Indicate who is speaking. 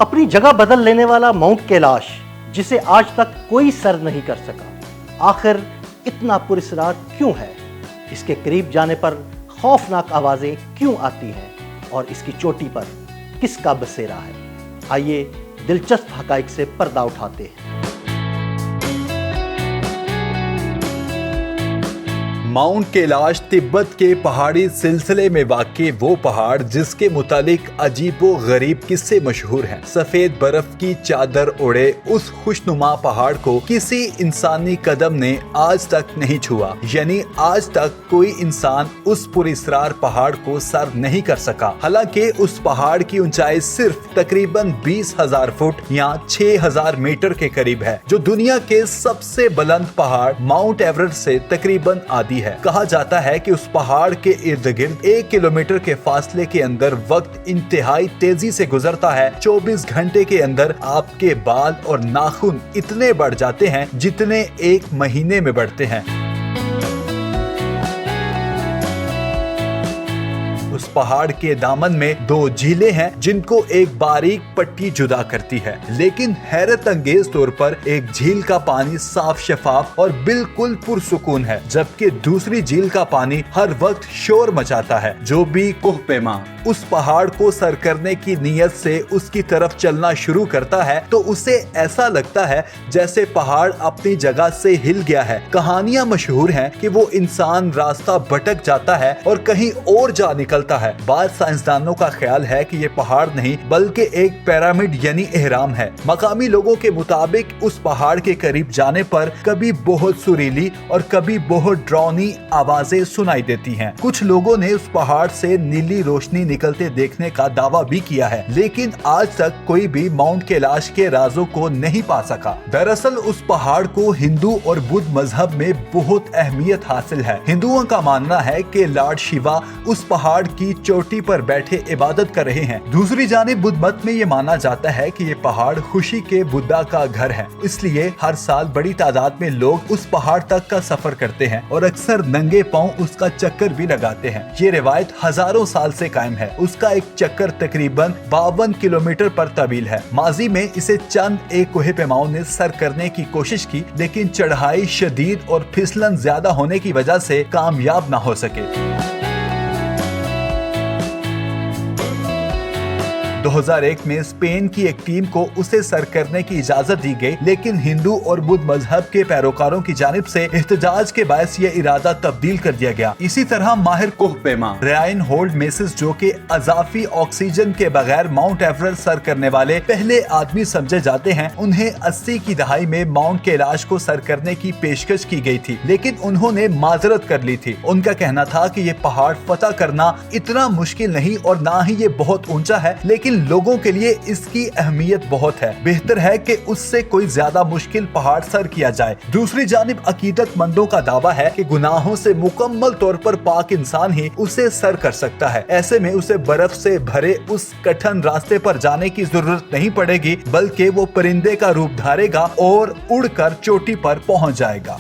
Speaker 1: अपनी जगह बदल लेने वाला माउंट कैलाश, जिसे आज तक कोई सर नहीं कर सका, आखिर इतना पुरस्कार क्यों है? इसके करीब जाने पर खौफनाक आवाजें क्यों आती हैं और इसकी चोटी पर किसका बसेरा है? आइए दिलचस्प हकाइक से पर्दा उठाते हैं।
Speaker 2: माउंट कैलाश तिब्बत के पहाड़ी सिलसिले में वाक़ई वो पहाड़ जिसके मुतालिक अजीबो गरीब किस्से मशहूर हैं। सफेद बर्फ की चादर ओढ़े उस खुशनुमा पहाड़ को किसी इंसानी कदम ने आज तक नहीं छुआ, यानी आज तक कोई इंसान उस पुरस्कार पहाड़ को सर नहीं कर सका। हालांकि उस पहाड़ की ऊंचाई सिर्फ तकरीबन 20,000 फुट या 6,000 मीटर के करीब है, जो दुनिया के सबसे बुलंद पहाड़ माउंट एवरेस्ट से तकरीबन आधी है। कहा जाता है कि उस पहाड़ के इर्द गिर्द 1 किलोमीटर के फासले के अंदर वक्त इंतहाई तेजी से गुजरता है। 24 घंटे के अंदर आपके बाल और नाखून इतने बढ़ जाते हैं जितने 1 महीने में बढ़ते हैं। उस पहाड़ के दामन में 2 झीलें हैं जिनको एक बारीक पट्टी जुदा करती है, लेकिन हैरत अंगेज तौर पर एक झील का पानी साफ शफाफ और बिल्कुल पुरसुकून है, जबकि दूसरी झील का पानी हर वक्त शोर मचाता है। जो भी कोहपेमा उस पहाड़ को सर करने की नीयत से उसकी तरफ चलना शुरू करता है तो उसे ऐसा लगता है जैसे पहाड़ अपनी जगह से हिल गया है। कहानियां मशहूर हैं कि वो इंसान रास्ता भटक जाता है और कहीं और जा निकलता है। बाद साइंसदानों का ख्याल है कि ये पहाड़ नहीं बल्कि एक पिरामिड यानी एहराम है। मकामी लोगों के मुताबिक उस पहाड़ के करीब जाने पर कभी बहुत सुरीली और कभी बहुत डरावनी आवाजें सुनाई देती हैं। कुछ लोगों ने उस पहाड़ से नीली रोशनी निकलते देखने का दावा भी किया है, लेकिन आज तक कोई भी माउंट कैलाश के राजों को नहीं पा सका। दरअसल उस पहाड़ को हिंदू और बुद्ध मजहब में बहुत अहमियत हासिल है। हिंदुओं का मानना है कि लॉर्ड शिवा उस पहाड़ की चोटी पर बैठे इबादत कर रहे हैं। दूसरी जानिब बुद्ध मत में ये माना जाता है कि ये पहाड़ खुशी के बुद्धा का घर है, इसलिए हर साल बड़ी तादाद में लोग उस पहाड़ तक का सफर करते हैं और अक्सर नंगे पांव उसका चक्कर भी लगाते हैं। ये रिवायत हजारों साल से कायम है। उसका एक चक्कर तकरीबन 52 किलोमीटर पर तवील है। माजी में इसे चंद एक कोहपेमाओं ने सर करने की कोशिश की, लेकिन चढ़ाई शदीद और फिसलन ज्यादा होने की वजह से कामयाब न हो सके। 2001 में स्पेन की एक टीम को उसे सर करने की इजाजत दी गई, लेकिन हिंदू और बुद्ध मजहब के पैरोकारों की जानिब से एहतजाज के बायस ये इरादा तब्दील कर दिया गया। इसी तरह माहिर कोहपेमा रायन होल्ड मेसिस, जो कि अजाफी ऑक्सीजन के बगैर माउंट एवरेस्ट सर करने वाले पहले आदमी समझे जाते हैं, उन्हें 80 की दहाई में माउंट कैलाश को सर करने की पेशकश की गई थी, लेकिन उन्होंने माजरत कर ली थी। उनका कहना था कि ये पहाड़ फतह करना इतना मुश्किल नहीं और ना ही ये बहुत ऊंचा है, लेकिन लोगों के लिए इसकी अहमियत बहुत है। बेहतर है कि उससे कोई ज्यादा मुश्किल पहाड़ सर किया जाए। दूसरी जानिब अकीदतमंदों का दावा है कि गुनाहों से मुकम्मल तौर पर पाक इंसान ही उसे सर कर सकता है। ऐसे में उसे बर्फ से भरे उस कठिन रास्ते पर जाने की जरूरत नहीं पड़ेगी, बल्कि वो परिंदे का रूप धारेगा और उड़कर चोटी पर पहुंच जाएगा।